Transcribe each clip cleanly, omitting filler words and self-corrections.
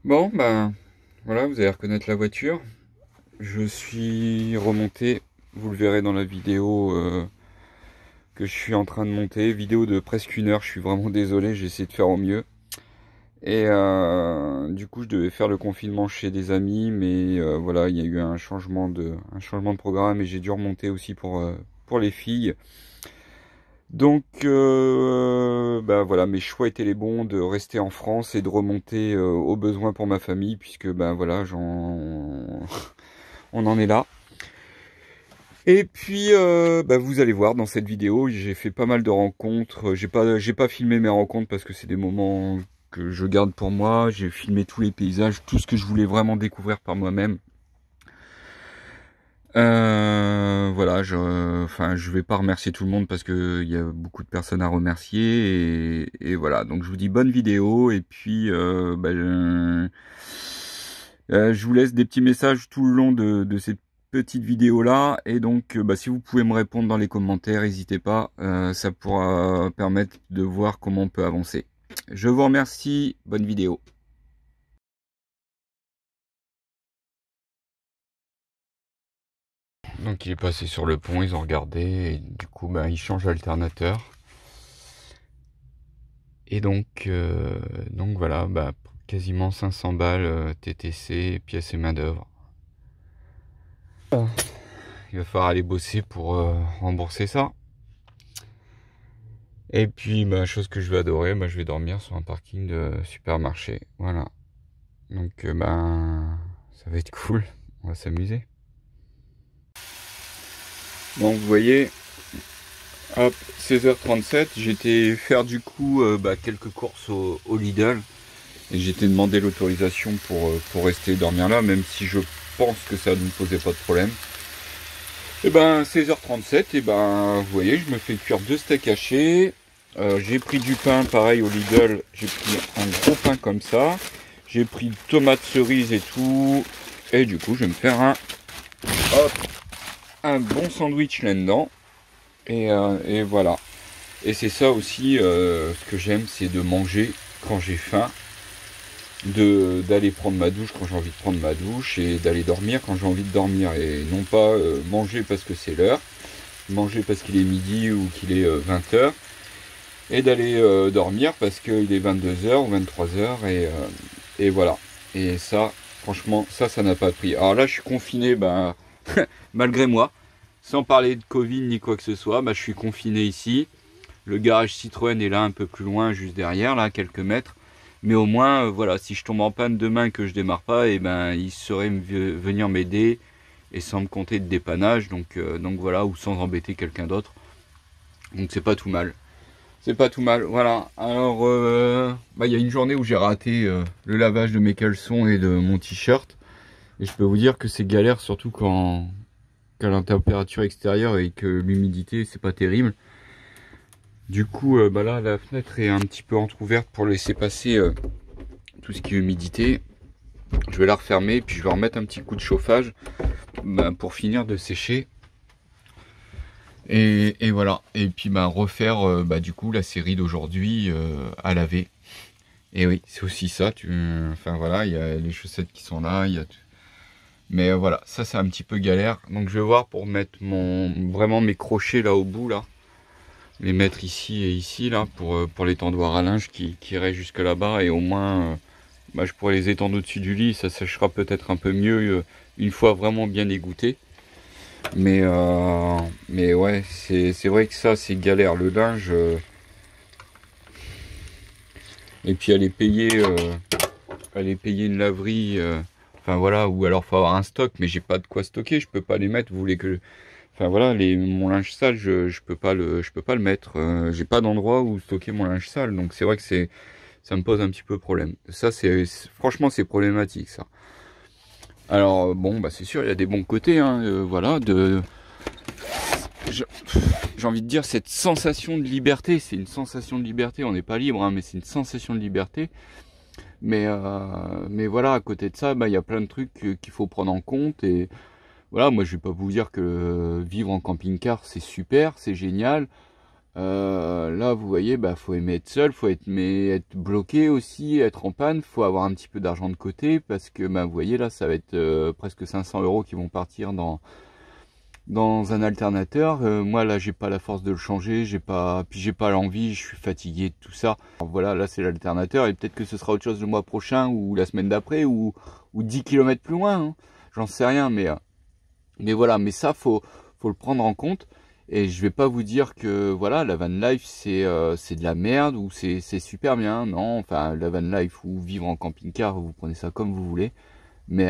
Bon, ben voilà, vous allez reconnaître la voiture. Je suis remonté, vous le verrez dans la vidéo que je suis en train de monter. Vidéo de presque 1 heure, je suis vraiment désolé, j'ai essayé de faire au mieux. Et du coup, je devais faire le confinement chez des amis, mais voilà, il y a eu un changement de programme et j'ai dû remonter aussi pour les filles. Donc, bah voilà, mes choix étaient les bons de rester en France et de remonter au besoin pour ma famille, puisque ben voilà, on en est là. Et puis, bah, vous allez voir dans cette vidéo, j'ai fait pas mal de rencontres. J'ai pas filmé mes rencontres parce que c'est des moments que je garde pour moi. J'ai filmé tous les paysages, tout ce que je voulais vraiment découvrir par moi-même. Voilà, enfin, je vais pas remercier tout le monde parce que il y a beaucoup de personnes à remercier et voilà. Donc je vous dis bonne vidéo et puis bah, je vous laisse des petits messages tout le long de cette petite vidéo là et donc bah, si vous pouvez me répondre dans les commentaires, n'hésitez pas, ça pourra permettre de voir comment on peut avancer. Je vous remercie, bonne vidéo. Donc il est passé sur le pont, ils ont regardé, et du coup bah, il change d'alternateur. Et donc voilà, bah, quasiment 500 balles TTC, pièces et main d'œuvre. Il va falloir aller bosser pour rembourser ça. Et puis, bah, chose que je vais adorer, bah, je vais dormir sur un parking de supermarché. Voilà. Donc, ben, ça va être cool. On va s'amuser. Bon, vous voyez, hop, 16h37, j'étais faire du coup bah, quelques courses au Lidl. Et j'étais demandé l'autorisation pour rester dormir là, même si je pense que ça ne me posait pas de problème. Et ben 16h37, et ben vous voyez, je me fais cuire 2 steaks hachés. J'ai pris du pain, pareil au Lidl, j'ai pris un gros pain comme ça. J'ai pris tomates cerises et tout. Et du coup, je vais me faire un bon sandwich là-dedans. Et voilà. Et c'est ça aussi, ce que j'aime, c'est de manger quand j'ai faim. D'aller prendre ma douche quand j'ai envie de prendre ma douche et d'aller dormir quand j'ai envie de dormir et non pas manger parce que c'est l'heure, manger parce qu'il est midi ou qu'il est 20h et d'aller dormir parce qu'il est 22h ou 23h et voilà. Et ça, franchement, ça n'a pas de prix. Alors là, je suis confiné, ben, malgré moi, sans parler de Covid ni quoi que ce soit, ben, je suis confiné ici. Le garage Citroën est là un peu plus loin, juste derrière, là, quelques mètres. Mais au moins, voilà, si je tombe en panne demain que je démarre pas, et ben, il saurait venir m'aider et sans me compter de dépannage, donc voilà, ou sans embêter quelqu'un d'autre. Donc c'est pas tout mal. C'est pas tout mal, voilà. Alors, bah, y a une journée où j'ai raté le lavage de mes caleçons et de mon t-shirt. Et je peux vous dire que c'est galère, surtout quand la température extérieure et que l'humidité, c'est pas terrible. Du coup, bah là, la fenêtre est un petit peu entrouverte pour laisser passer tout ce qui est humidité. Je vais la refermer, puis je vais remettre un petit coup de chauffage bah, pour finir de sécher. Et voilà. Et puis bah, refaire bah, du coup la série d'aujourd'hui à laver. Et oui, c'est aussi ça. Enfin voilà, il y a les chaussettes qui sont là. Mais voilà, ça c'est un petit peu galère. Donc je vais voir pour mettre vraiment mes crochets là au bout là. Les mettre ici et ici là pour les tendoirs à linge qui iraient jusque là-bas et au moins bah, je pourrais les étendre au-dessus du lit, ça séchera peut-être un peu mieux une fois vraiment bien égoutté. Mais ouais, c'est vrai que ça c'est galère le linge et puis aller payer une laverie enfin voilà, ou alors faut avoir un stock mais j'ai pas de quoi stocker, je peux pas les mettre, vous voulez que enfin voilà, mon linge sale, je peux pas le mettre. J'ai pas d'endroit où stocker mon linge sale, donc c'est vrai que ça me pose un petit peu problème. Ça, franchement, c'est problématique ça. Alors bon, bah c'est sûr, il y a des bons côtés, hein, voilà, j'ai envie de dire cette sensation de liberté. C'est une sensation de liberté. On n'est pas libre, hein, mais c'est une sensation de liberté. Mais voilà, à côté de ça, bah il y a plein de trucs qu'il faut prendre en compte et voilà, moi je vais pas vous dire que vivre en camping-car c'est super, c'est génial. Là, vous voyez, bah, faut aimer être seul, faut être bloqué aussi, être en panne, faut avoir un petit peu d'argent de côté parce que, bah, vous voyez, là, ça va être presque 500 € qui vont partir dans un alternateur. Moi, là, j'ai pas la force de le changer, puis j'ai pas l'envie, je suis fatigué de tout ça. Alors, voilà, là, c'est l'alternateur et peut-être que ce sera autre chose le mois prochain ou la semaine d'après ou 10 km plus loin, hein. J'en sais rien, mais voilà, mais ça, faut le prendre en compte. Et je vais pas vous dire que voilà, la van life c'est de la merde ou c'est super bien. Non, enfin la van life ou vivre en camping-car, vous prenez ça comme vous voulez. Mais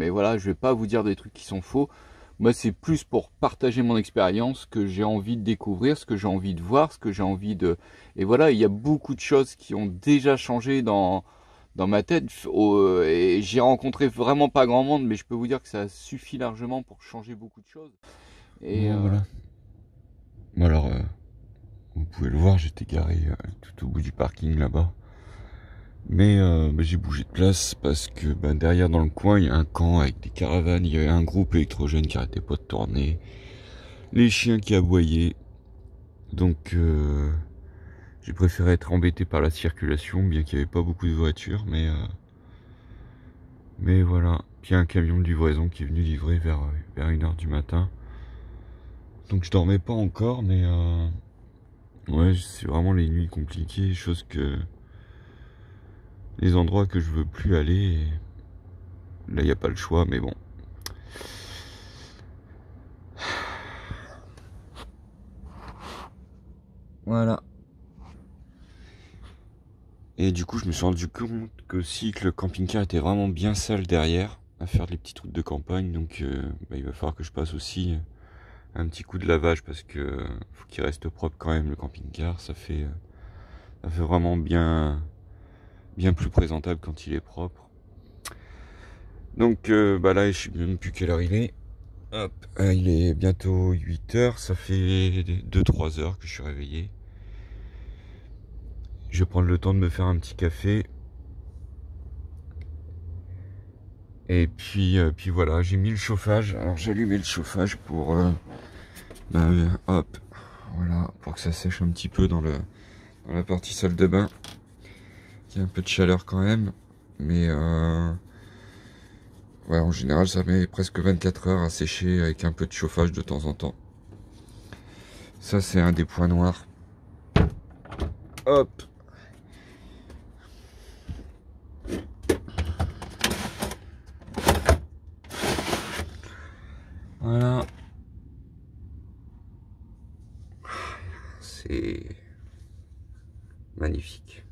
voilà, je vais pas vous dire des trucs qui sont faux. Moi, c'est plus pour partager mon expérience, ce que j'ai envie de découvrir, ce que j'ai envie de voir, ce que j'ai envie de. Et voilà, il y a beaucoup de choses qui ont déjà changé dans ma tête. Et j'ai rencontré vraiment pas grand monde, mais je peux vous dire que ça suffit largement pour changer beaucoup de choses. Et Bon, voilà. Bon, alors, vous pouvez le voir, j'étais garé tout au bout du parking là-bas. Mais bah, j'ai bougé de place parce que bah, derrière dans le coin, il y a un camp avec des caravanes. Il y avait un groupe électrogène qui arrêtait pas de tourner. Les chiens qui aboyaient. Donc, j'ai préféré être embêté par la circulation, bien qu'il n'y avait pas beaucoup de voitures. Mais voilà. Puis il y a un camion de livraison qui est venu livrer vers 1h du matin. Donc je dormais pas encore, mais ouais, c'est vraiment les nuits compliquées, chose que les endroits que je veux plus aller. Et là, il n'y a pas le choix, mais bon. Voilà. Et du coup, je me suis rendu compte que si que le camping-car était vraiment bien sale derrière, à faire des petites routes de campagne, donc bah, il va falloir que je passe aussi un petit coup de lavage parce que faut qu'il reste propre quand même le camping-car. Ça fait vraiment bien plus présentable quand il est propre. Donc bah là, je sais même plus quelle heure il est. Hop, il est bientôt 8h, ça fait 2-3 heures que je suis réveillé. Je vais prendre le temps de me faire un petit café. Et puis voilà, j'ai mis le chauffage. Alors j'ai allumé le chauffage pour hop, voilà, pour que ça sèche un petit peu dans la partie salle de bain. Il y a un peu de chaleur quand même, mais ouais, en général ça met presque 24 heures à sécher avec un peu de chauffage de temps en temps. Ça c'est un des points noirs. Hop. Voilà. C'est magnifique.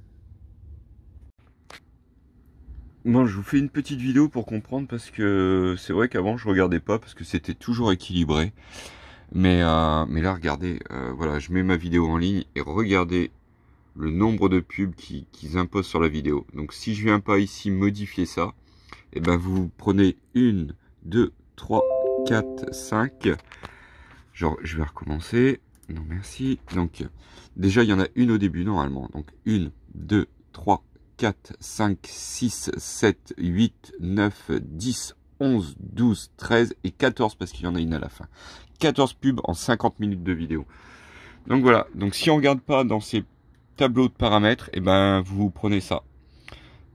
Bon, je vous fais une petite vidéo pour comprendre parce que c'est vrai qu'avant je regardais pas parce que c'était toujours équilibré. Mais là, regardez, voilà, je mets ma vidéo en ligne et regardez le nombre de pubs qu'ils imposent sur la vidéo. Donc si je viens pas ici modifier ça, et ben vous prenez 1, 2, 3, 4, 5. Genre, je vais recommencer. Non, merci. Donc, déjà, il y en a une au début, normalement. Donc, 1, 2, 3, 4, 5, 6, 7, 8, 9, 10, 11, 12, 13 et 14 parce qu'il y en a une à la fin. 14 pubs en 50 minutes de vidéo. Donc, voilà. Donc, si on regarde pas dans ces tableaux de paramètres, et ben, vous prenez ça.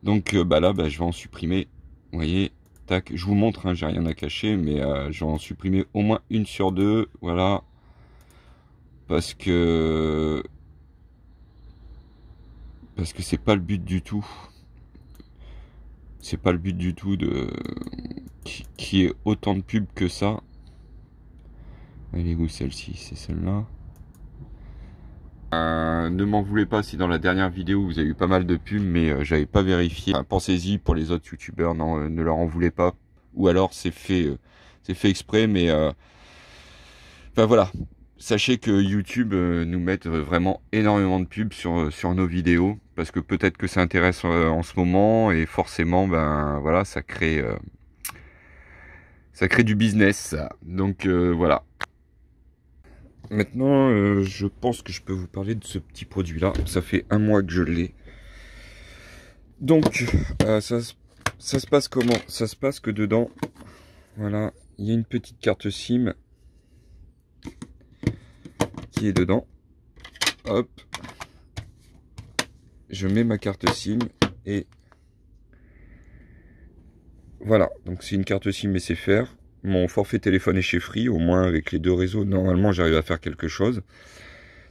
Donc, bah là, bah, je vais en supprimer. Vous voyez, tac, je vous montre, hein, j'ai rien à cacher, mais je vais en supprimer au moins une sur deux, voilà. Parce que c'est pas le but du tout. C'est pas le but du tout de qui ait autant de pubs que ça. Elle est où celle-ci? C'est celle-là. Ne m'en voulez pas si dans la dernière vidéo vous avez eu pas mal de pubs, mais j'avais pas vérifié. Pensez-y pour les autres youtubeurs, non, ne leur en voulez pas. Ou alors c'est fait exprès, mais enfin voilà. Sachez que YouTube nous met vraiment énormément de pubs sur nos vidéos, parce que peut-être que ça intéresse en ce moment, et forcément, ben voilà, ça crée du business. Donc voilà. Maintenant, je pense que je peux vous parler de ce petit produit-là. Ça fait 1 mois que je l'ai. Donc, ça se passe comment? Ça se passe que dedans, voilà, il y a une petite carte SIM qui est dedans. hop, je mets ma carte SIM et voilà. Donc c'est une carte SIM SFR. Mon forfait téléphone est chez Free, au moins avec les deux réseaux, normalement j'arrive à faire quelque chose.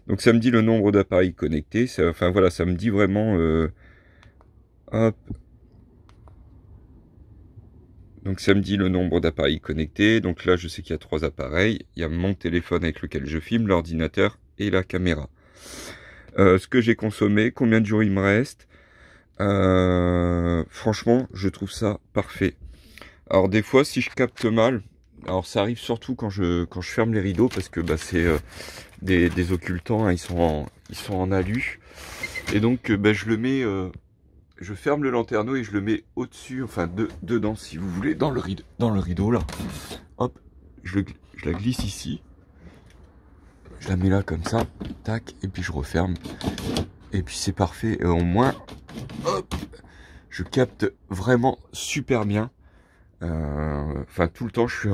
Donc ça me dit le nombre d'appareils connectés, enfin voilà, ça me dit vraiment, hop. Donc ça me dit le nombre d'appareils connectés, donc là je sais qu'il y a 3 appareils, il y a mon téléphone avec lequel je filme, l'ordinateur et la caméra. Ce que j'ai consommé, combien de jours il me reste, franchement je trouve ça parfait. Alors des fois si je capte mal, alors ça arrive surtout quand je ferme les rideaux parce que bah, c'est des occultants, hein, ils sont en alu. Et donc je le mets, je ferme le lanterneau et je le mets au-dessus, enfin dedans si vous voulez, dans le rideau là. Hop, je la glisse ici. Je la mets là comme ça, tac, et puis je referme. Et puis c'est parfait, et au moins, hop, je capte vraiment super bien. Enfin tout le temps, je suis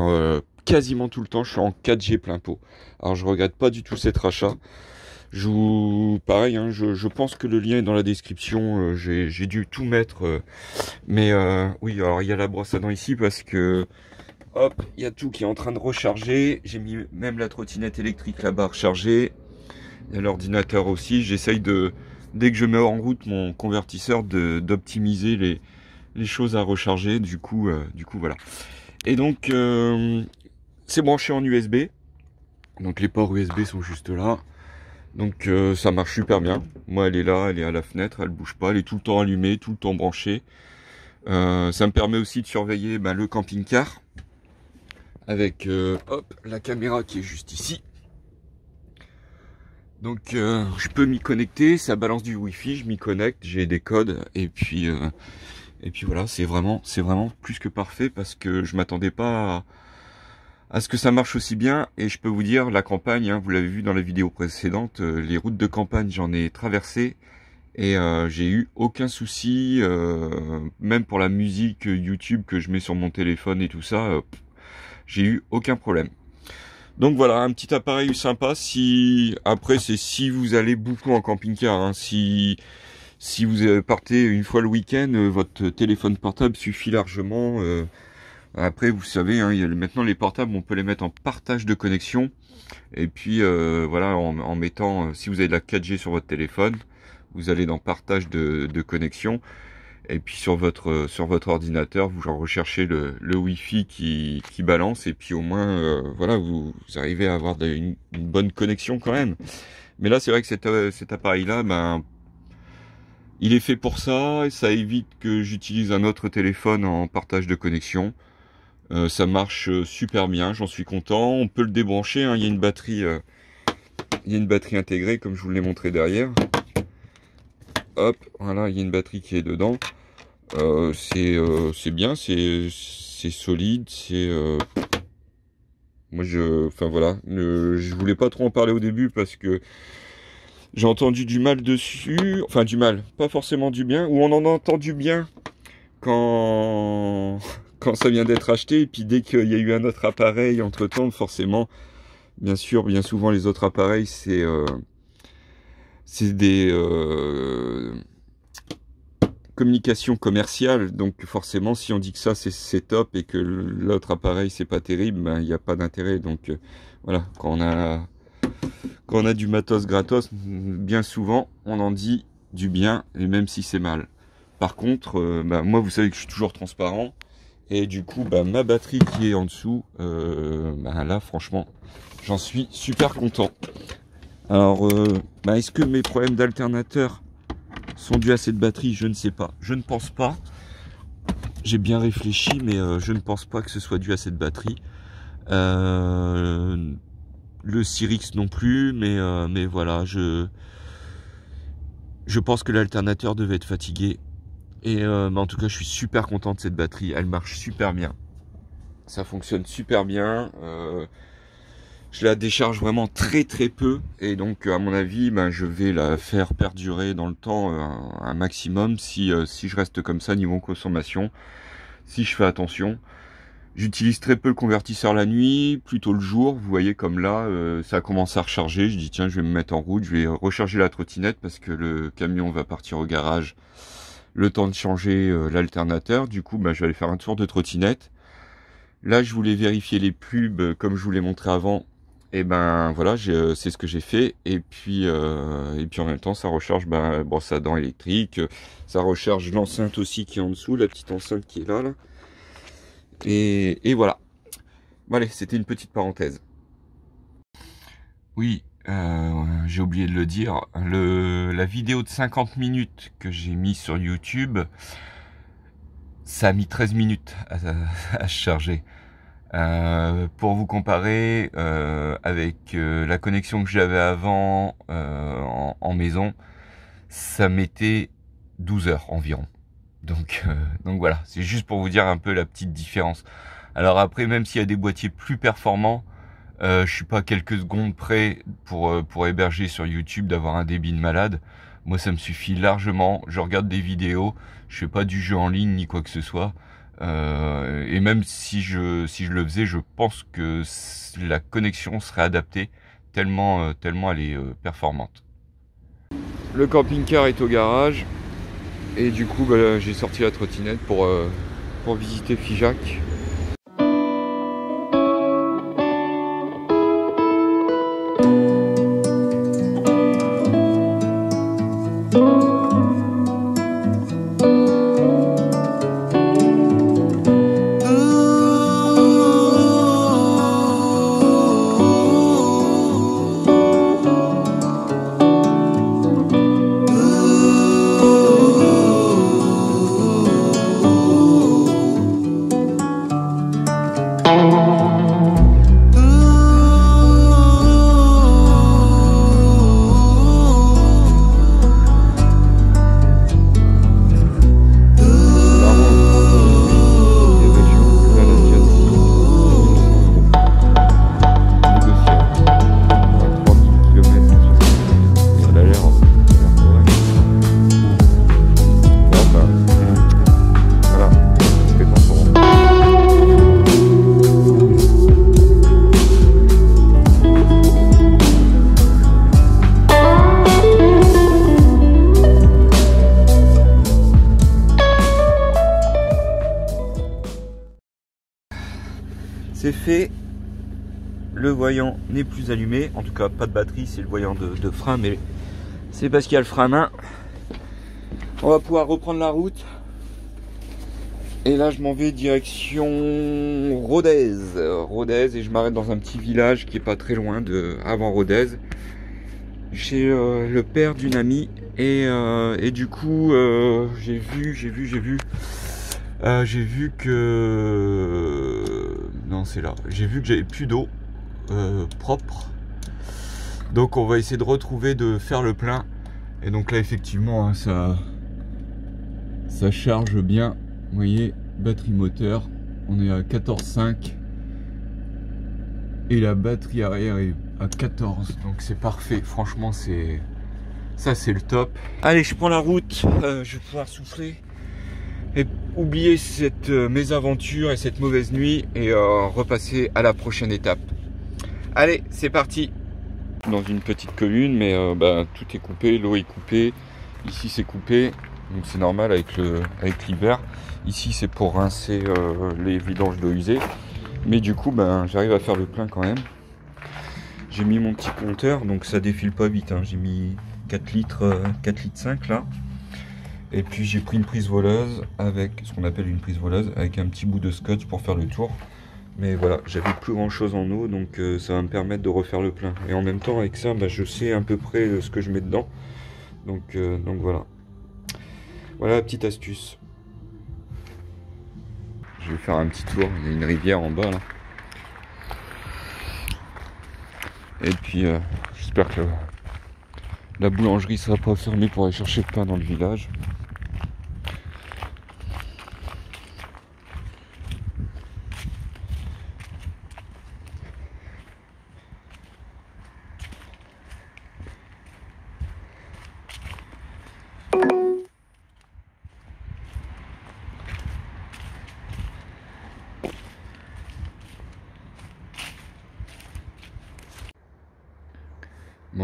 quasiment tout le temps, je suis en 4G plein pot. Alors je regrette pas du tout cet rachat. Pareil, hein, je pense que le lien est dans la description. J'ai dû tout mettre, mais oui, alors il y a la brosse à dents ici parce que hop, il y a tout qui est en train de recharger. J'ai mis même la trottinette électrique là-bas rechargée. Il y a l'ordinateur aussi. J'essaye dès que je mets en route mon convertisseur, d'optimiser les choses à recharger. Du coup voilà. Et donc c'est branché en USB. Donc les ports USB sont juste là. Donc ça marche super bien. Moi elle est là, elle est à la fenêtre, elle bouge pas, elle est tout le temps allumée, tout le temps branchée. Ça me permet aussi de surveiller le camping-car avec hop, la caméra qui est juste ici. Donc je peux m'y connecter, ça balance du wifi, je m'y connecte, j'ai des codes et puis voilà, c'est vraiment plus que parfait parce que je m'attendais pas à ce que ça marche aussi bien. Et je peux vous dire, la campagne, hein, vous l'avez vu dans la vidéo précédente, les routes de campagne j'en ai traversé et j'ai eu aucun souci, même pour la musique YouTube que je mets sur mon téléphone et tout ça, j'ai eu aucun problème. Donc voilà, un petit appareil sympa. Après c'est si vous allez beaucoup en camping-car, hein, si vous partez une fois le week-end, votre téléphone portable suffit largement. Après vous savez, hein, maintenant les portables on peut les mettre en partage de connexion. Et puis voilà, en mettant, si vous avez de la 4G sur votre téléphone, vous allez dans partage de connexion. Et puis sur votre ordinateur, vous recherchez le Wi-Fi qui balance, et puis au moins voilà, vous arrivez à avoir une bonne connexion quand même. Mais là c'est vrai que cet appareil là, il est fait pour ça, et ça évite que j'utilise un autre téléphone en partage de connexion. Ça marche super bien, j'en suis content. On peut le débrancher, hein, il y a une batterie intégrée comme je vous l'ai montré derrière. Hop, voilà, il y a une batterie qui est dedans. C'est bien, c'est solide, moi enfin voilà, je voulais pas trop en parler au début parce que j'ai entendu du mal dessus, enfin du mal, pas forcément du bien, ou on en entend du bien quand ça vient d'être acheté, et puis dès qu'il y a eu un autre appareil entre temps, forcément, bien sûr, bien souvent les autres appareils c'est des communication commerciale, donc forcément si on dit que ça c'est top et que l'autre appareil c'est pas terrible, il n'y a pas d'intérêt. Donc voilà, quand on a du matos gratos, bien souvent on en dit du bien, et même si c'est mal. Par contre moi vous savez que je suis toujours transparent, et du coup ma batterie qui est en dessous, là franchement j'en suis super content. Alors est-ce que mes problèmes d'alternateur sont dus à cette batterie? Je ne sais pas, je ne pense pas. J'ai bien réfléchi, mais je ne pense pas que ce soit dû à cette batterie. Le Sirix non plus, mais voilà, je pense que l'alternateur devait être fatigué. Et en tout cas, je suis super content de cette batterie, elle marche super bien. Ça fonctionne super bien. Je la décharge vraiment très peu, et donc à mon avis je vais la faire perdurer dans le temps un maximum si je reste comme ça niveau consommation, si je fais attention. J'utilise très peu le convertisseur la nuit, plutôt le jour. Vous voyez comme là, ça commence à recharger. Je dis tiens, je vais me mettre en route, je vais recharger la trottinette parce que le camion va partir au garage. Le temps de changer l'alternateur. Du coup, je vais aller faire un tour de trottinette. Là, je voulais vérifier les pubs comme je vous l'ai montré avant. Et voilà, c'est ce que j'ai fait. Et puis en même temps, ça recharge brosse à dents électrique. Ça recharge l'enceinte aussi qui est en dessous, la petite enceinte qui est là. Et voilà. Bon, allez, c'était une petite parenthèse. Oui, j'ai oublié de le dire. La vidéo de 50 minutes que j'ai mis sur YouTube, ça a mis 13 minutes à se charger. Pour vous comparer avec la connexion que j'avais avant en maison, ça mettait 12 heures environ. Donc voilà, c'est juste pour vous dire un peu la petite différence. Alors après, même s'il y a des boîtiers plus performants, je suis pas quelques secondes près pour héberger sur YouTube d'avoir un débit de malade. Moi, ça me suffit largement. Je regarde des vidéos, je fais pas du jeu en ligne ni quoi que ce soit. Et même si je le faisais, je pense que la connexion serait adaptée tellement elle est performante. Le camping-car est au garage et du coup j'ai sorti la trottinette pour visiter Figeac. C'est fait, le voyant n'est plus allumé, en tout cas pas de batterie, c'est le voyant de frein, mais c'est parce qu'il y a le frein à main. On va pouvoir reprendre la route. Et là je m'en vais direction Rodez, et je m'arrête dans un petit village qui est pas très loin avant Rodez, chez le père d'une amie, et du coup j'ai vu que non, c'est là, j'ai vu que j'avais plus d'eau propre, donc on va essayer de faire le plein. Et donc là effectivement hein, ça charge bien. Vous voyez, batterie moteur, on est à 14,5 et la batterie arrière est à 14, donc c'est parfait. Franchement, c'est le top. Allez, je prends la route, je vais pouvoir souffler et oublier cette mésaventure et cette mauvaise nuit et repasser à la prochaine étape. Allez, c'est parti. Dans une petite commune, mais tout est coupé, l'eau est coupée, ici c'est coupé. Donc c'est normal avec l'hiver. Ici c'est pour rincer les vidanges d'eau usée. Mais du coup j'arrive à faire le plein quand même. J'ai mis mon petit compteur, donc ça défile pas vite hein. J'ai mis 4 litres 5 là. Et puis j'ai pris une prise voleuse avec ce qu'on appelle une prise voleuse, avec un petit bout de scotch pour faire le tour. Mais voilà, j'avais plus grand chose en eau, donc ça va me permettre de refaire le plein. Et en même temps avec ça je sais à peu près ce que je mets dedans. Donc voilà. Voilà la petite astuce. Je vais faire un petit tour, il y a une rivière en bas là. Et puis j'espère que la boulangerie sera pas fermée pour aller chercher le pain dans le village.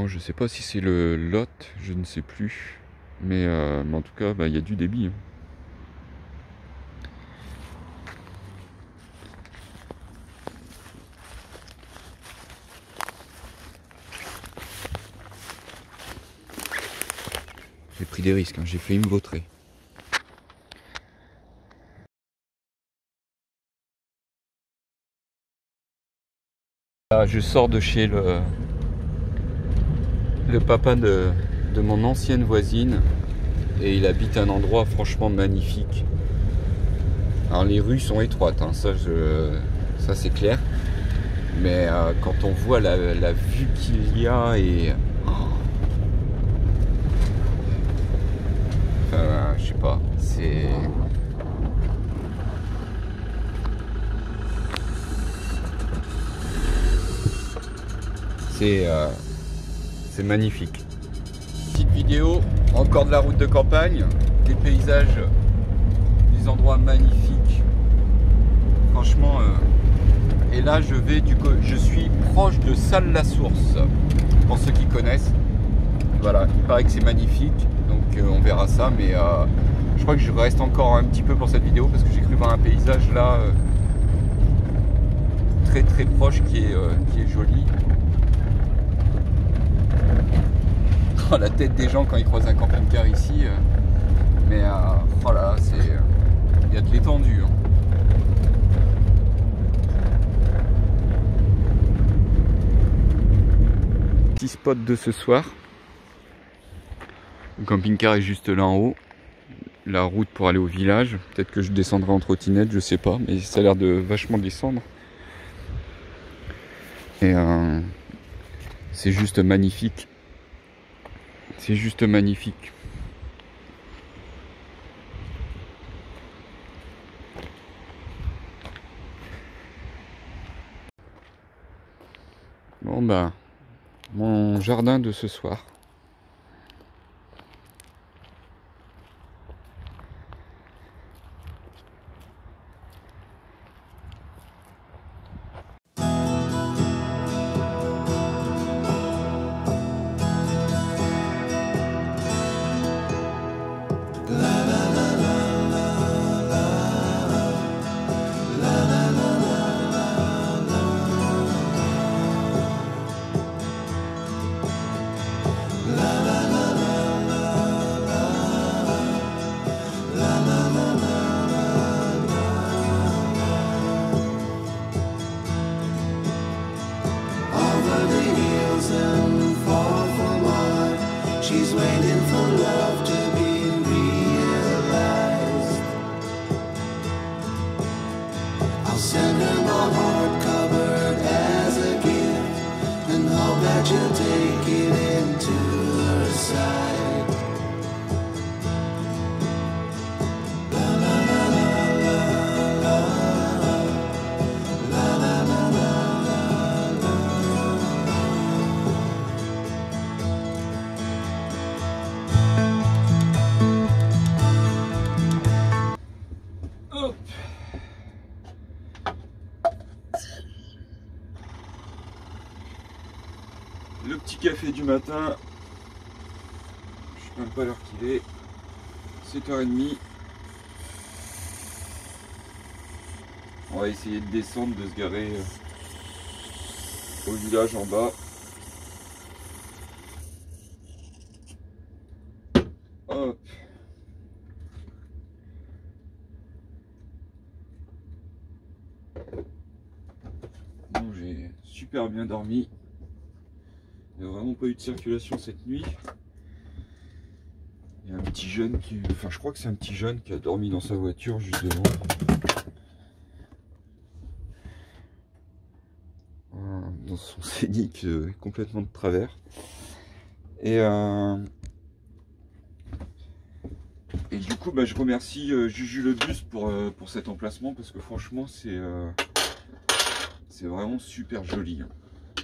je sais pas si c'est le Lot, je ne sais plus. Mais en tout cas, il y a du débit. Hein. J'ai pris des risques, hein. J'ai failli me vautrer. Là, je sors de chez le papa de mon ancienne voisine et il habite un endroit franchement magnifique. Alors les rues sont étroites, hein, ça c'est clair. Mais quand on voit la vue qu'il y a et... Enfin, je sais pas, c'est magnifique. Petite vidéo, encore de la route de campagne, des paysages, des endroits magnifiques. Franchement, et là je suis proche de Salles-la-Source, pour ceux qui connaissent. Voilà, il paraît que c'est magnifique, donc on verra ça, mais je crois que je reste encore un petit peu pour cette vidéo parce que j'ai cru voir un paysage là très très proche qui est joli. Oh, la tête des gens quand ils croisent un camping-car ici, mais voilà, il y a de l'étendue. Hein. Petit spot de ce soir. Le camping-car est juste là en haut. La route pour aller au village. Peut-être que je descendrai en trottinette, je sais pas, mais ça a l'air de vachement descendre. Et c'est juste magnifique. C'est juste magnifique. Bon mon jardin de ce soir. She's waiting for love to be realized. I'll send her my heart covered as a gift and hope that she'll take it into her side. La la la la la la la la la la. Hop. Le petit café du matin. Je sais même pas l'heure qu'il est. 7h30. On va essayer de descendre, de se garer au village en bas. Hop. Bon, j'ai super bien dormi. Il n'y a vraiment pas eu de circulation cette nuit. Il y a un petit jeune qui... Enfin, je crois que c'est un petit jeune qui a dormi dans sa voiture juste devant. Dans son scénic complètement de travers. Et du coup, je remercie Juju le bus pour cet emplacement parce que franchement, c'est vraiment super joli. Hein.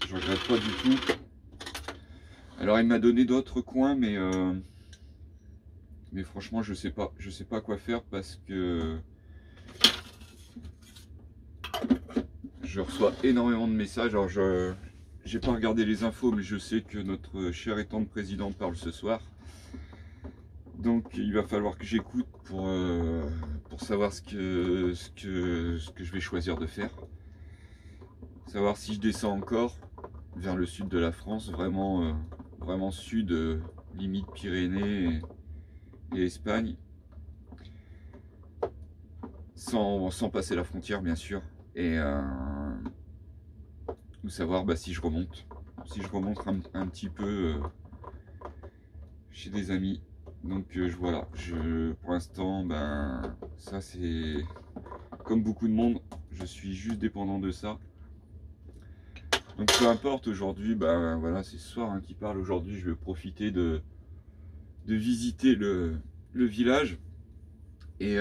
Je regrette pas du tout. Alors, il m'a donné d'autres coins, mais franchement, je sais pas quoi faire parce que je reçois énormément de messages. Alors, j'ai pas regardé les infos, mais je sais que notre cher et tendre président parle ce soir. Donc il va falloir que j'écoute pour savoir ce que je vais choisir de faire. Savoir si je descends encore vers le sud de la France, vraiment, vraiment sud, limite Pyrénées et Espagne. Sans passer la frontière bien sûr. Et ou savoir si je remonte. Si je remonte un petit peu chez des amis. Donc voilà, pour l'instant, ça c'est comme beaucoup de monde, je suis juste dépendant de ça. Donc peu importe, aujourd'hui, voilà, c'est ce soir qui parle. Aujourd'hui, je vais profiter de visiter le village. Et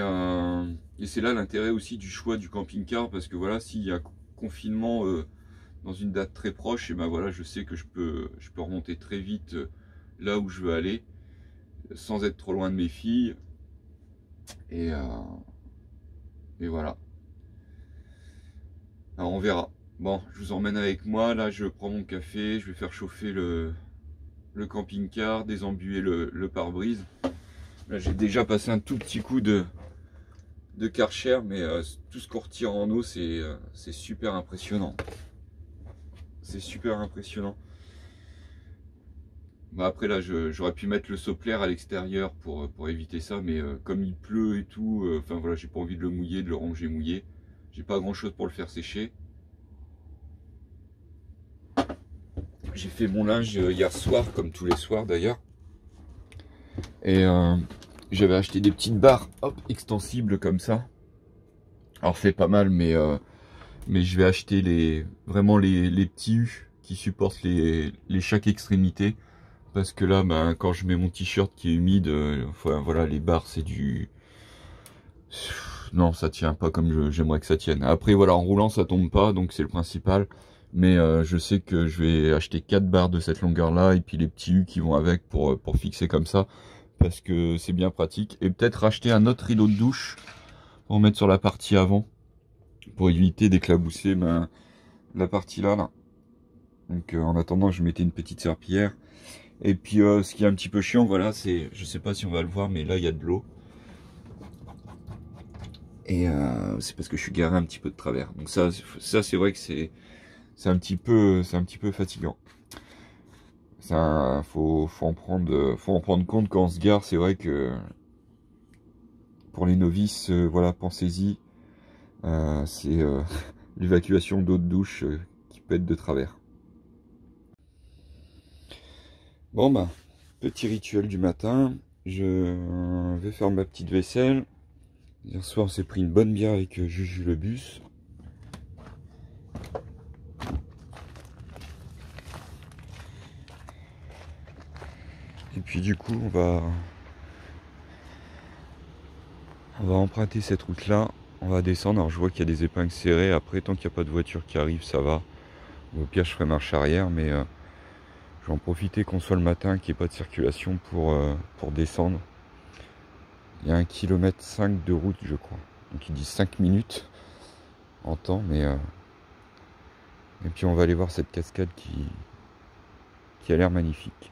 c'est là l'intérêt aussi du choix du camping-car, parce que voilà, s'il y a confinement dans une date très proche, et voilà, je sais que je peux remonter très vite là où je veux aller, sans être trop loin de mes filles. Et voilà. Alors on verra. Bon, je vous emmène avec moi. Là, je prends mon café, je vais faire chauffer le camping-car, désembuer le pare-brise. Là, j'ai déjà passé un tout petit coup de Karcher, mais tout ce qu'on retire en eau, c'est super impressionnant. C'est super impressionnant. Après là, j'aurais pu mettre le sopplaire à l'extérieur pour éviter ça, mais comme il pleut et tout, enfin voilà, j'ai pas envie de le mouiller, de le ranger mouillé. J'ai pas grand chose pour le faire sécher. J'ai fait mon linge hier soir, comme tous les soirs d'ailleurs. Et j'avais acheté des petites barres extensibles comme ça. Alors c'est pas mal, mais je vais acheter vraiment les petits U qui supportent chaque extrémité. Parce que là, quand je mets mon t-shirt qui est humide, voilà, les barres c'est du... Non, ça tient pas comme j'aimerais que ça tienne. Après voilà, en roulant ça tombe pas, donc c'est le principal. Mais je sais que je vais acheter 4 barres de cette longueur là, et puis les petits U qui vont avec pour fixer comme ça. Parce que c'est bien pratique. Et peut-être racheter un autre rideau de douche pour mettre sur la partie avant, pour éviter d'éclabousser la partie là. Donc en attendant, je mettais une petite serpillière. Et puis ce qui est un petit peu chiant, voilà, c'est, je sais pas si on va le voir, mais là il y a de l'eau. Et c'est parce que je suis garé un petit peu de travers. Donc ça c'est vrai que c'est un petit peu fatigant. Ça, faut en prendre compte quand on se gare. C'est vrai que pour les novices, voilà, pensez-y. C'est l'évacuation d'eau de douche qui peut être de travers. Bon petit rituel du matin. Je vais faire ma petite vaisselle. Hier soir, on s'est pris une bonne bière avec Juju le bus. Et puis du coup, on va emprunter cette route là. On va descendre. Alors je vois qu'il y a des épingles serrées. Après, tant qu'il n'y a pas de voiture qui arrive, ça va. Au pire, je ferai marche arrière, mais je vais en profiter qu'on soit le matin, qu'il n'y ait pas de circulation pour descendre. Il y a 1,5 km de route, je crois. Donc ils disent 5 minutes en temps, mais et puis on va aller voir cette cascade qui a l'air magnifique.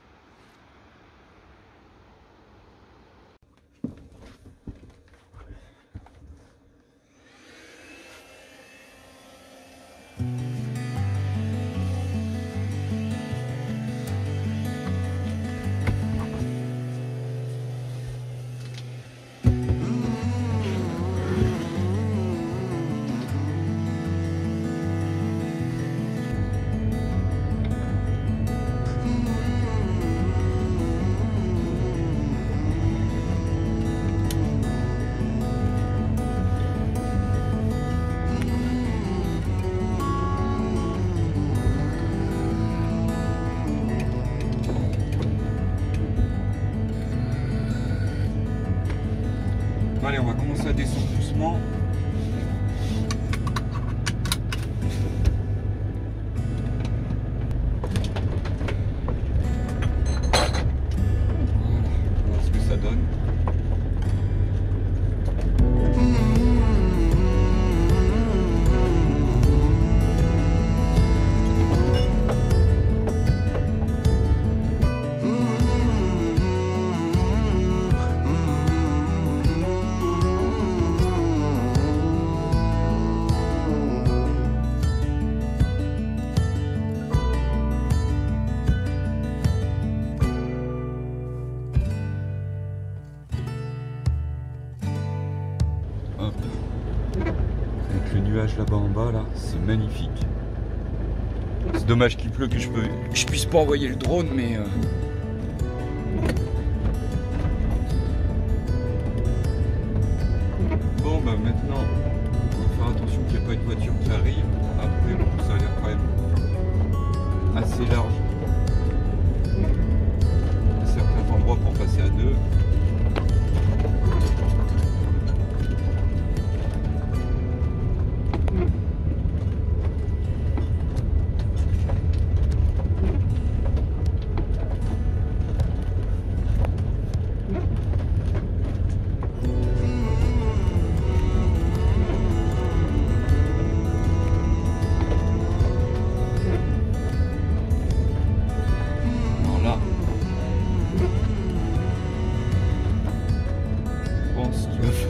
Allez, on va commencer à descendre doucement. Voilà, on va voir ce que ça donne. le nuage là-bas en bas, là, c'est magnifique. C'est dommage qu'il pleut que je puisse pas envoyer le drone, mais... Bon, bah maintenant, on va faire attention qu'il n'y ait pas une voiture qui arrive. Après, bon, ça a l'air quand même assez large. À certains endroits pour passer à deux.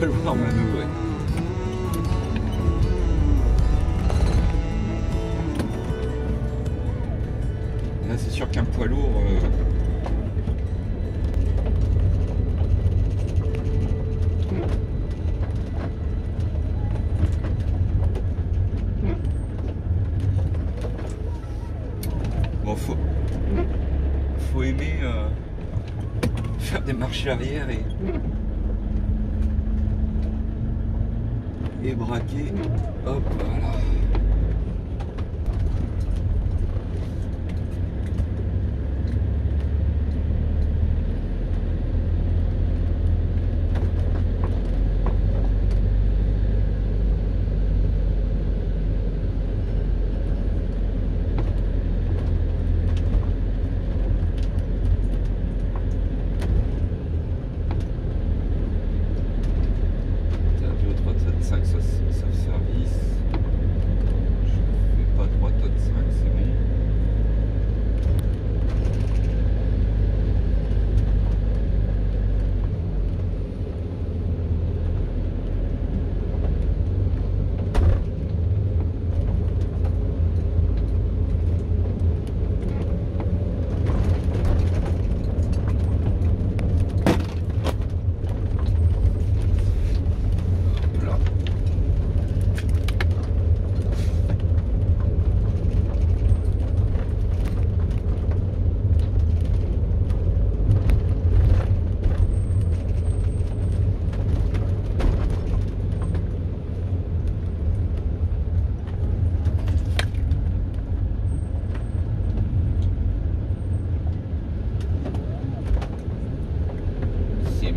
Falloir manœuvrer. Là c'est sûr qu'un poids lourd bon faut aimer faire des marches arrière et braquer, hop, voilà.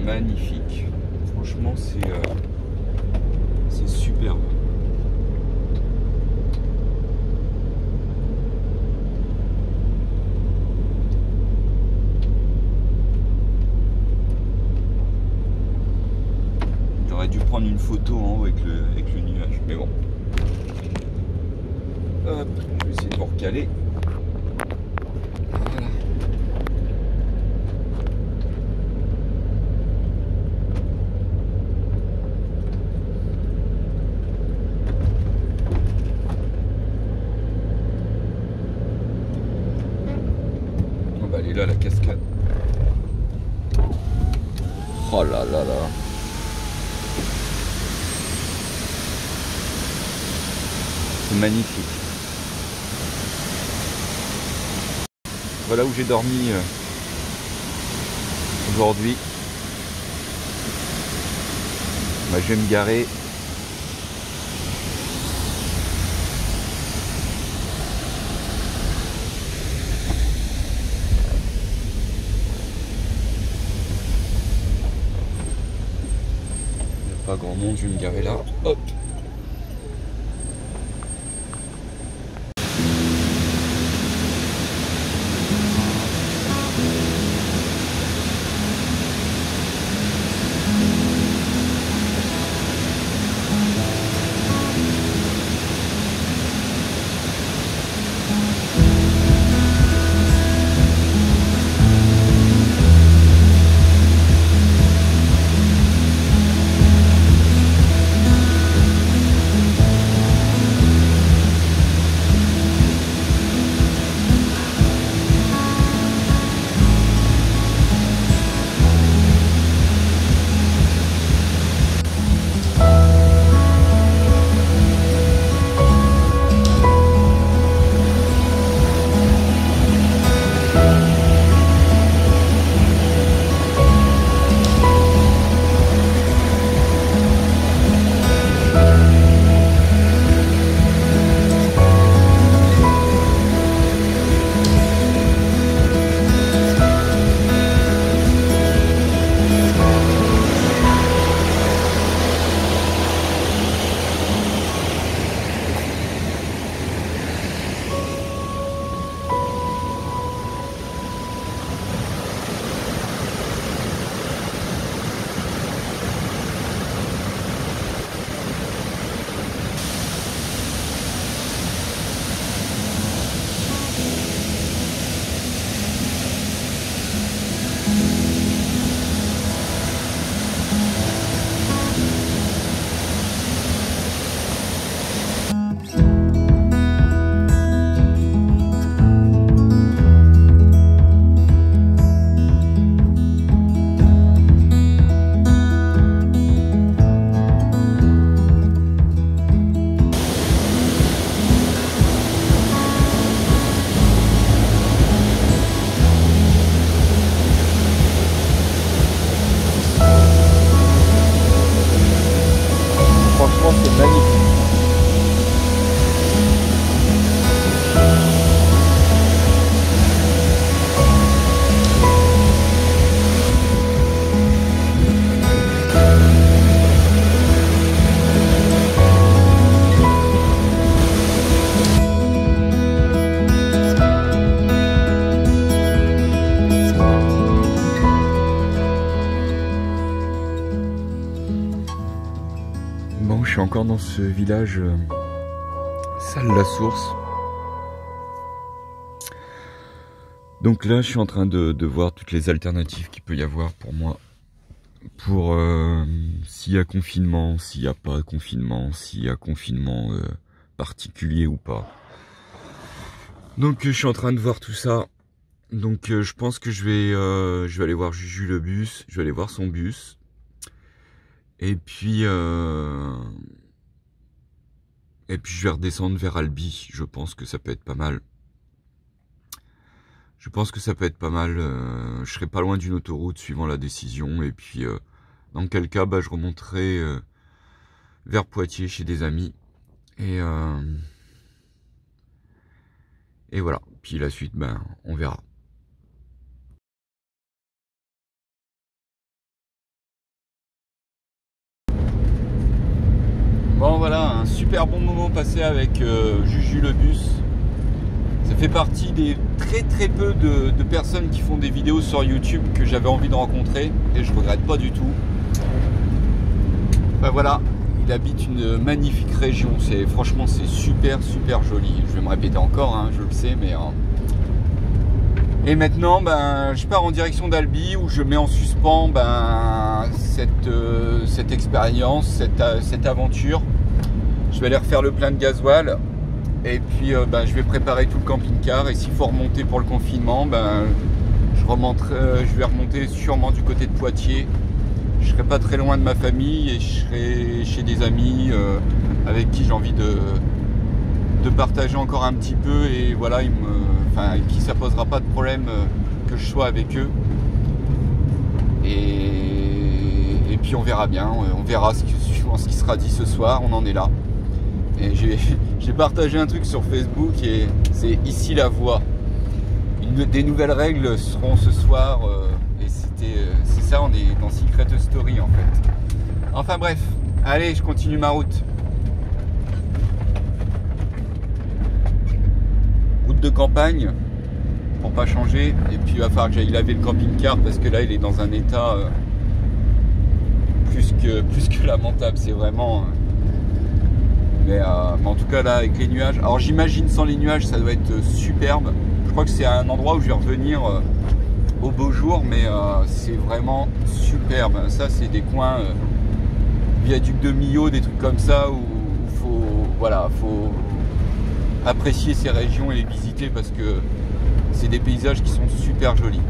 Magnifique, franchement c'est superbe. J'aurais dû prendre une photo en haut avec le nuage, mais bon. Hop, je vais essayer de vous recaler. Voilà. Elle est là la cascade. Oh là là là. C'est magnifique. Voilà où j'ai dormi aujourd'hui. Bah, je vais me garer. Pas grand monde, je vais me garer là. Hop. suis encore dans ce village Salle-la-Source. Donc là, je suis en train de voir toutes les alternatives qu'il peut y avoir pour moi. Pour s'il y a confinement, s'il n'y a pas confinement, s'il y a confinement particulier ou pas. Donc je suis en train de voir tout ça. Donc je pense que je vais aller voir Juju le bus, je vais aller voir son bus. Et puis je vais redescendre vers Albi, je pense que ça peut être pas mal. Je pense que ça peut être pas mal, je serai pas loin d'une autoroute suivant la décision, et puis dans quel cas bah, je remonterai vers Poitiers chez des amis, et voilà, puis la suite ben, on verra. Bon voilà, un super bon moment passé avec Juju le bus. Ça fait partie des très peu de personnes qui font des vidéos sur YouTube que j'avais envie de rencontrer et je regrette pas du tout. Ben voilà, il habite une magnifique région, franchement c'est super joli. Je vais me répéter encore, hein, je le sais, mais et maintenant ben, je pars en direction d'Albi où je mets en suspens ben, cette expérience, cette aventure. Je vais aller refaire le plein de gasoil. Et puis ben, je vais préparer tout le camping-car, et s'il faut remonter pour le confinement, ben, je vais remonter sûrement du côté de Poitiers. Je serai pas très loin de ma famille et je serai chez des amis avec qui j'ai envie de partager encore un petit peu, et voilà, qui ça posera pas de problème que je sois avec eux. Et puis on verra bien, on verra suivant ce qui sera dit ce soir, on en est là. Et j'ai partagé un truc sur Facebook et c'est ici la voie. Des nouvelles règles seront ce soir et c'est ça, on est dans Secret Story en fait. Enfin bref, allez, je continue ma route. Route de campagne pour pas changer, et puis il va falloir que j'aille laver le camping-car parce que là il est dans un état plus que lamentable, c'est vraiment... Mais en tout cas là avec les nuages, alors j'imagine sans les nuages ça doit être superbe. Je crois que c'est un endroit où je vais revenir au beau jour, mais c'est vraiment superbe. Ça c'est des coins viaduc de Millau, des trucs comme ça où faut apprécier ces régions et les visiter parce que c'est des paysages qui sont super jolis.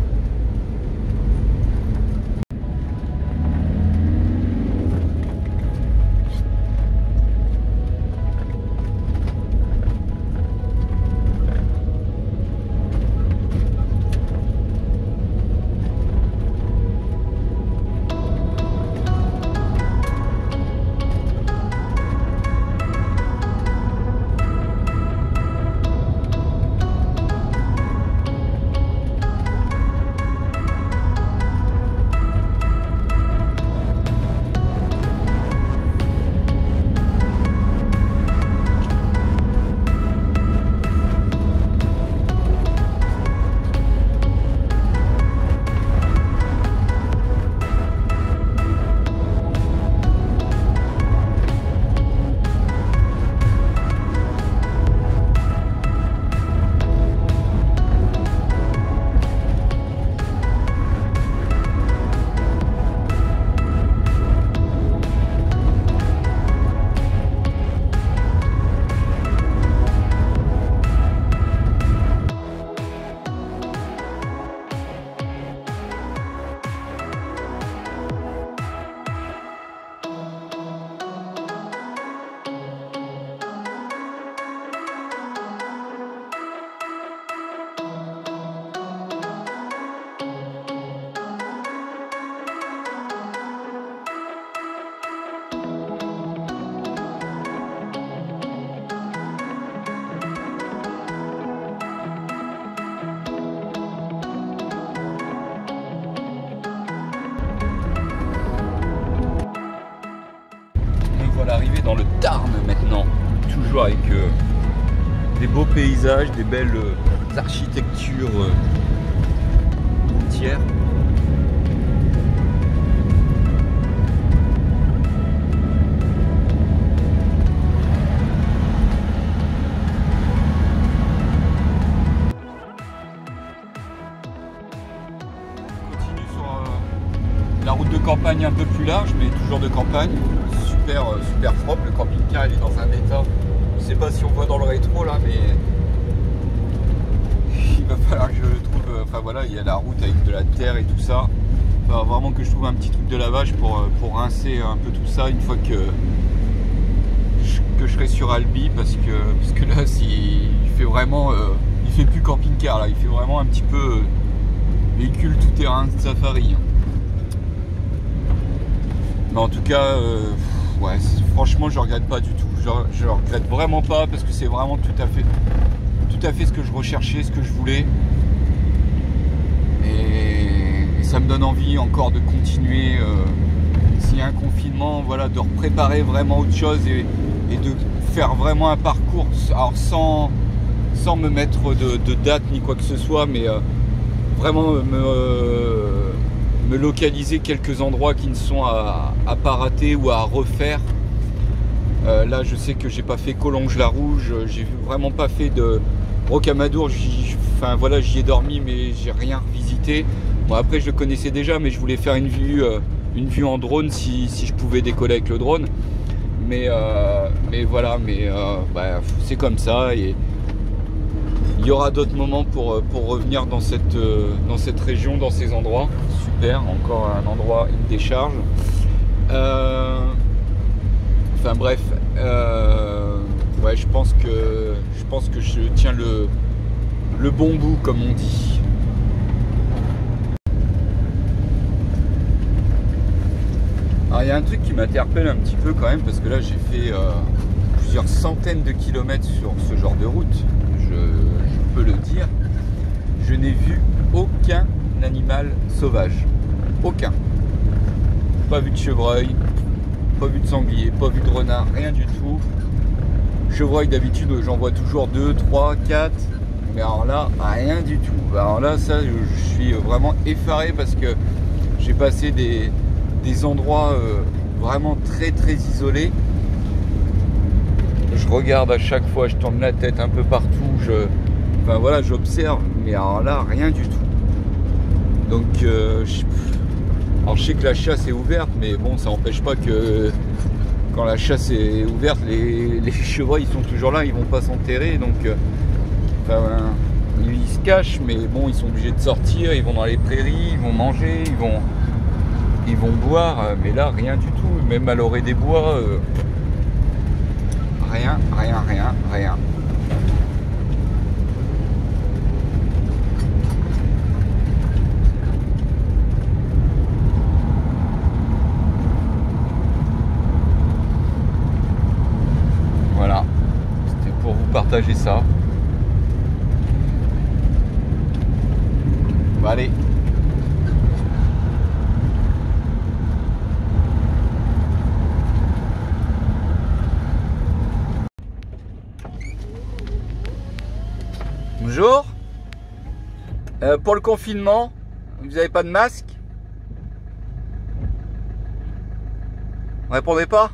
Arrivé dans le Tarn maintenant, toujours avec des beaux paysages, des belles architectures entières. la route de campagne un peu plus large, mais toujours de campagne. Super, super propre. Le camping-car il est dans un état. Je sais pas si on voit dans le rétro là, mais il va falloir que je le trouve. Enfin voilà, il y a la route avec de la terre et tout ça. Il va vraiment que je trouve un petit truc de lavage pour rincer un peu tout ça une fois que je serai sur Albi, parce que là il fait vraiment il fait plus camping-car là, il fait vraiment un petit peu véhicule tout terrain de safari. Mais en tout cas ouais, franchement je regrette pas du tout, je regrette vraiment pas, parce que c'est vraiment tout à fait ce que je recherchais, ce que je voulais, et ça me donne envie encore de continuer s'il y a un confinement, voilà, de préparer vraiment autre chose et de faire vraiment un parcours, alors sans me mettre de date ni quoi que ce soit, mais vraiment me localiser quelques endroits qui ne sont à pas rater ou à refaire. Là je sais que j'ai pas fait Collonges-la-Rouge, j'ai vraiment pas fait de Rocamadour, enfin voilà, j'y ai dormi mais j'ai rien revisité. Bon, après je le connaissais déjà, mais je voulais faire une vue en drone si je pouvais décoller avec le drone. Mais voilà, bah, c'est comme ça, et il y aura d'autres moments pour revenir dans cette région, dans ces endroits. Super, encore un endroit, une décharge. Enfin bref, ouais, je pense que je tiens le bon bout, comme on dit. Alors il y a un truc qui m'interpelle un petit peu quand même, parce que là j'ai fait plusieurs centaines de kilomètres sur ce genre de route, je peux le dire. Je n'ai vu aucun animal sauvage, aucun. Pas vu de chevreuil, pas vu de sanglier, pas vu de renard, rien du tout. Chevreuil d'habitude j'en vois toujours 2, 3, 4, mais alors là rien du tout. Alors là ça je suis vraiment effaré, parce que j'ai passé des endroits vraiment très très isolés. Je regarde à chaque fois, je tourne la tête un peu partout, enfin voilà, j'observe, mais alors là rien du tout. Donc alors je sais que la chasse est ouverte, mais bon, ça n'empêche pas que quand la chasse est ouverte, les chevreuils ils sont toujours là, ils vont pas s'enterrer, donc enfin, ils se cachent, mais bon, ils sont obligés de sortir, ils vont dans les prairies, ils vont manger, ils vont boire, mais là rien du tout, même à l'orée des bois, rien. Voilà, c'était pour vous partager ça. Bah allez. Bonjour. Pour le confinement, vous n'avez pas de masque? Vous répondez pas?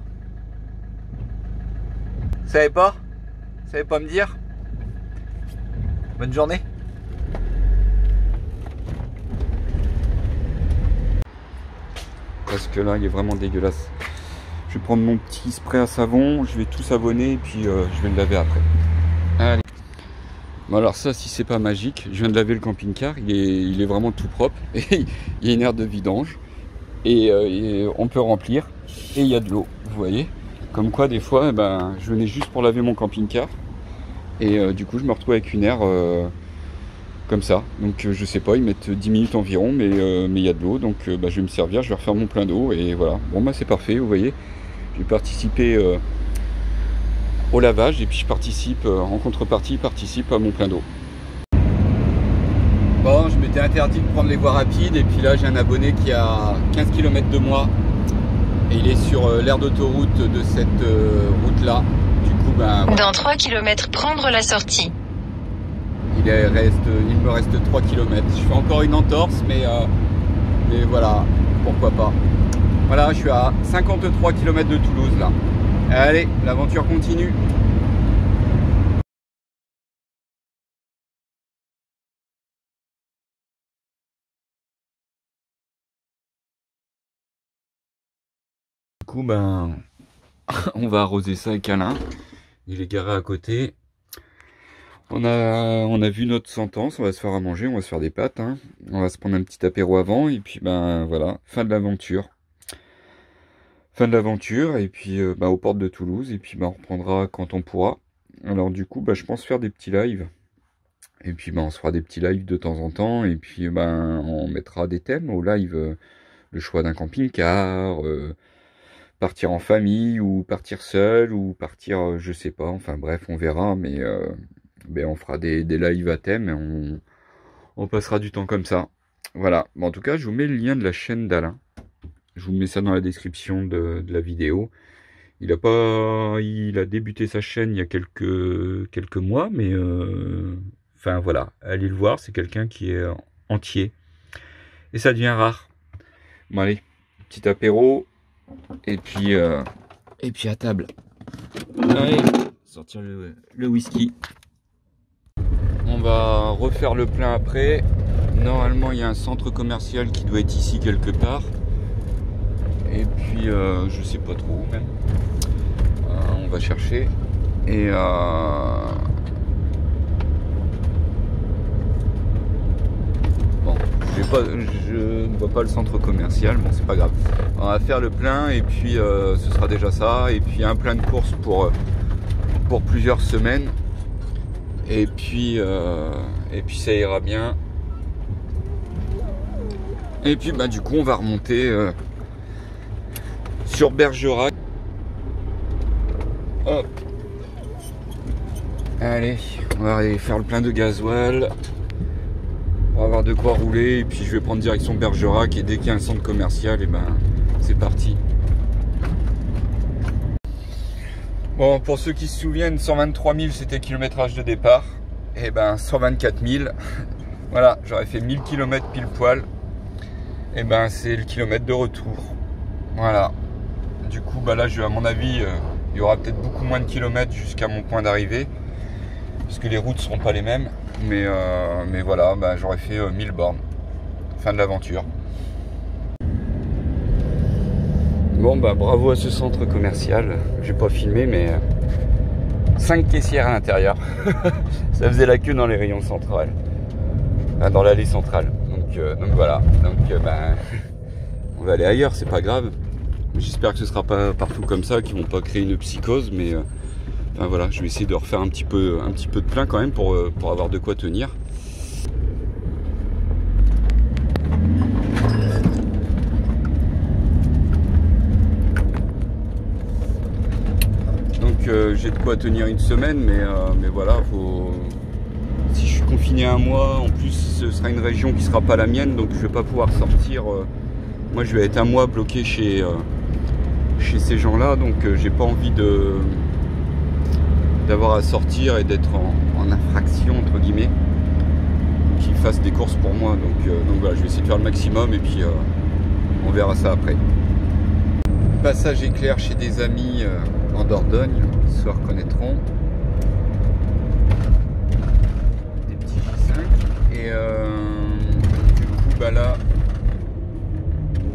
Vous savez pas? Vous savez pas me dire? Bonne journée. Parce que là, il est vraiment dégueulasse. Je vais prendre mon petit spray à savon, je vais tout savonner et puis je vais le laver après. Allez. Bon alors ça, si c'est pas magique, je viens de laver le camping-car, il est vraiment tout propre, et il y a une aire de vidange, et on peut remplir, et il y a de l'eau, vous voyez. Comme quoi des fois, ben, je venais juste pour laver mon camping-car, et du coup je me retrouve avec une aire comme ça. Donc je sais pas, ils mettent 10 minutes environ, mais il y a de l'eau, donc bah, je vais me servir, je vais refaire mon plein d'eau, et voilà. Bon bah c'est parfait, vous voyez, j'ai participé au lavage, et puis je participe en contrepartie, à mon plein d'eau. Bon, je m'étais interdit de prendre les voies rapides, et puis là j'ai un abonné qui a 15 km de moi, et il est sur l'aire d'autoroute de cette route là. Du coup ben voilà. Dans 3 km, prendre la sortie. Il me reste 3 km. Je fais encore une entorse, mais voilà, pourquoi pas. Voilà, je suis à 53 km de Toulouse là. Allez, l'aventure continue. Du coup, ben, on va arroser ça avec Alain. Il est garé à côté. On a vu notre sentence, on va se faire à manger, on va se faire des pâtes. Hein. On va se prendre un petit apéro avant, et puis ben voilà, fin de l'aventure. Fin de l'aventure, et puis ben, aux portes de Toulouse, et puis ben, on reprendra quand on pourra. Alors du coup, ben, je pense faire des petits lives. Et puis ben, on se fera des petits lives de temps en temps, et puis ben, on mettra des thèmes au live. Le choix d'un camping-car, partir en famille, ou partir seul, ou partir, je sais pas, enfin bref, on verra, mais on fera des lives à thème, et on passera du temps comme ça. Voilà, bon, en tout cas, je vous mets le lien de la chaîne d'Alain. Je vous mets ça dans la description de la vidéo. Il a débuté sa chaîne il y a quelques mois, mais enfin voilà, allez le voir, c'est quelqu'un qui est entier. Et ça devient rare. Bon allez, petit apéro, et puis à table. Allez, sortir le whisky. On va refaire le plein après. Normalement, il y a un centre commercial qui doit être ici quelque part. Et puis, je sais pas trop où même. On va chercher. Et bon, je ne vois pas le centre commercial. Bon, c'est pas grave. On va faire le plein et puis ce sera déjà ça. Et puis un plein de courses pour plusieurs semaines. Et puis ça ira bien. Et puis bah du coup on va remonter sur Bergerac. Hop. Allez, on va aller faire le plein de gasoil. On va avoir de quoi rouler. Et puis je vais prendre direction Bergerac. Et dès qu'il y a un centre commercial, et ben c'est parti. Bon, pour ceux qui se souviennent, 123 000 c'était kilométrage de départ. Et ben 124 000. Voilà, j'aurais fait 1000 km pile poil. Et ben c'est le kilomètre de retour. Voilà. Du coup, bah là, à mon avis, il y aura peut-être beaucoup moins de kilomètres jusqu'à mon point d'arrivée. Parce que les routes ne seront pas les mêmes. Mais voilà, bah, j'aurais fait 1000 bornes. Fin de l'aventure. Bon bah bravo à ce centre commercial, j'ai pas filmé mais 5 caissières à l'intérieur. Ça faisait la queue dans les rayons centrales, enfin, dans l'allée centrale. Donc voilà, ben, on va aller ailleurs, c'est pas grave. J'espère que ce sera pas partout comme ça, qu'ils vont pas créer une psychose, mais enfin, voilà, je vais essayer de refaire un petit peu de plein quand même pour avoir de quoi tenir. J'ai de quoi tenir une semaine, mais voilà, si je suis confiné un mois, en plus ce sera une région qui sera pas la mienne, donc je vais pas pouvoir sortir. Moi je vais être un mois bloqué chez ces gens-là, donc j'ai pas envie d'avoir à sortir et d'être en infraction entre guillemets, qu'ils fassent des courses pour moi. Donc voilà, je vais essayer de faire le maximum et puis on verra ça après. Passage éclair chez des amis en Dordogne, se reconnaîtront. Des petits J5. Et du coup, bah là,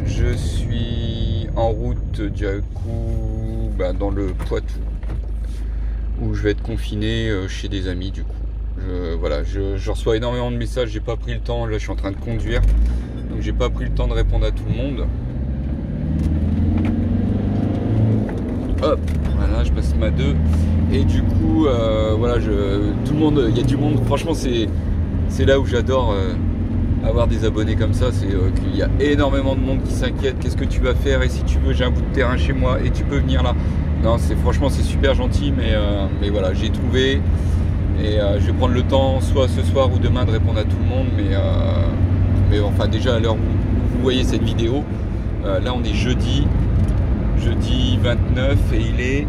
je suis en route du coup dans le Poitou, où je vais être confiné chez des amis du coup. Voilà, je reçois énormément de messages, j'ai pas pris le temps, là je suis en train de conduire, donc j'ai pas pris le temps de répondre à tout le monde. Hop, voilà, je passe ma 2 et du coup voilà, tout le monde, il y a du monde, franchement c'est là où j'adore avoir des abonnés comme ça, c'est qu'il y a énormément de monde qui s'inquiète, qu'est-ce que tu vas faire, et si tu veux j'ai un bout de terrain chez moi et tu peux venir là. Non, franchement c'est super gentil, mais voilà, j'ai trouvé et je vais prendre le temps soit ce soir ou demain de répondre à tout le monde, mais enfin déjà à l'heure où vous voyez cette vidéo, là on est jeudi 29 et il est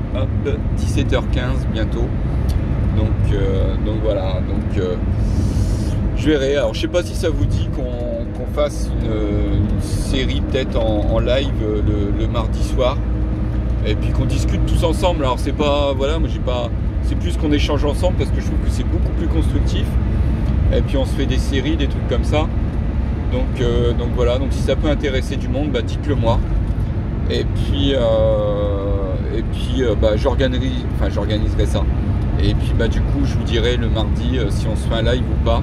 17h15 bientôt, donc voilà, je verrai. Alors je sais pas si ça vous dit qu'on fasse une série peut-être en live le mardi soir, et puis qu'on discute tous ensemble. Alors c'est pas, voilà, moi j'ai pas, c'est plus qu'on échange ensemble parce que je trouve que c'est beaucoup plus constructif, et puis on se fait des séries, des trucs comme ça, donc voilà, donc si ça peut intéresser du monde, bah dites-le moi. Et puis bah, j'organiserai ça. Et puis bah, du coup je vous dirai le mardi si on se fait un live ou pas.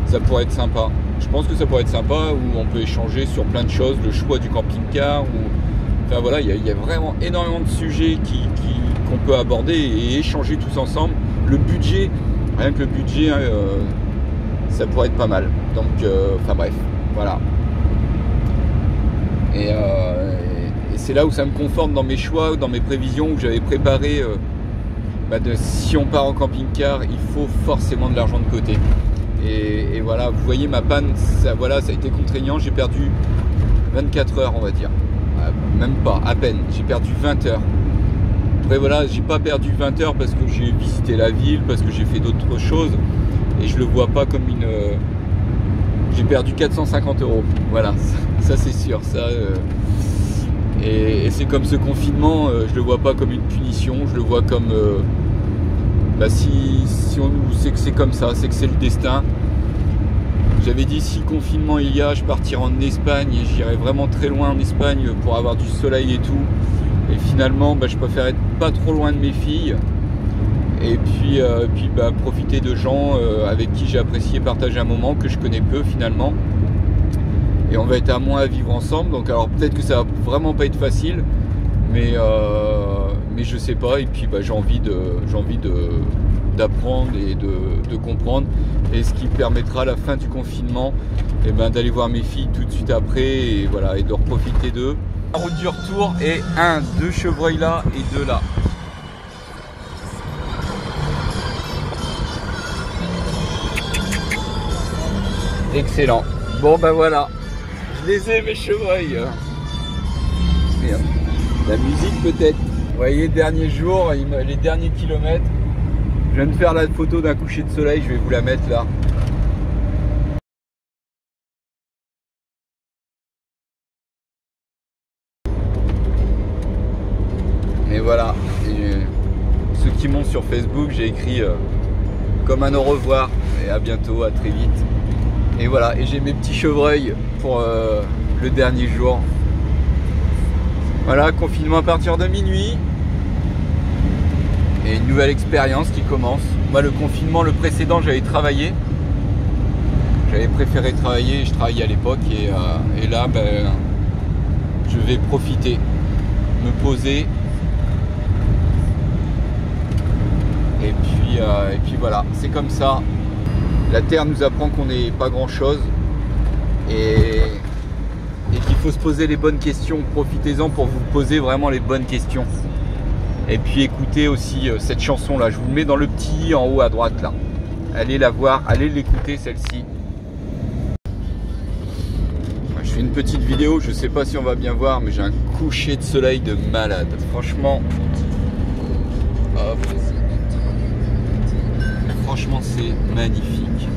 Ça pourrait être sympa. Je pense que ça pourrait être sympa où on peut échanger sur plein de choses, le choix du camping-car. Enfin voilà, il y a vraiment énormément de sujets qu'on peut aborder et échanger tous ensemble. Le budget, rien que le budget, ça pourrait être pas mal. Donc, enfin bref, voilà. Et c'est là où ça me conforte dans mes choix, dans mes prévisions, où j'avais préparé, si on part en camping-car, il faut forcément de l'argent de côté. Et voilà, vous voyez ma panne, ça a été contraignant, j'ai perdu 24 heures on va dire. Même pas, à peine, j'ai perdu 20 heures. Après voilà, j'ai pas perdu 20 heures parce que j'ai visité la ville, parce que j'ai fait d'autres choses. Et je le vois pas comme une... J'ai perdu 450 €. Voilà, ça c'est sûr. Ça, et c'est comme ce confinement, je le vois pas comme une punition, je le vois comme... si on nous sait que c'est comme ça, c'est que c'est le destin. J'avais dit si confinement il y a, je partirai en Espagne et j'irai vraiment très loin en Espagne pour avoir du soleil et tout. Et finalement, je préfère être pas trop loin de mes filles. Et puis profiter de gens avec qui j'ai apprécié partager un moment que je connais peu finalement. Et on va être à moins à vivre ensemble. Donc alors peut-être que ça va vraiment pas être facile, mais je sais pas. Et puis j'ai envie d'apprendre et de comprendre, et ce qui permettra à la fin du confinement d'aller voir mes filles tout de suite après et voilà, et de profiter d'eux. La route du retour est 2 chevreuils là et 2 là. Excellent. Bon voilà, je les ai mes chevreuils. Merde. La musique peut-être. Vous voyez, dernier jour, les derniers kilomètres. Je viens de faire la photo d'un coucher de soleil, je vais vous la mettre là. Et voilà. Et ceux qui montent sur Facebook, j'ai écrit comme un au revoir et à bientôt, à très vite. Et voilà, et j'ai mes petits chevreuils pour le dernier jour. Voilà, confinement à partir de minuit. Et une nouvelle expérience qui commence. Moi, le confinement, le précédent, j'avais travaillé. J'avais préféré travailler, je travaillais à l'époque. Et là, je vais profiter, me poser. Et puis voilà, c'est comme ça. La Terre nous apprend qu'on n'est pas grand-chose. Et qu'il faut se poser les bonnes questions. Profitez-en pour vous poser vraiment les bonnes questions. Et puis écoutez aussi cette chanson là, je vous le mets dans le petit en haut à droite là. Allez la voir, allez l'écouter celle-ci. Je fais une petite vidéo, je sais pas si on va bien voir, mais j'ai un coucher de soleil de malade. Franchement, hop. Franchement c'est magnifique.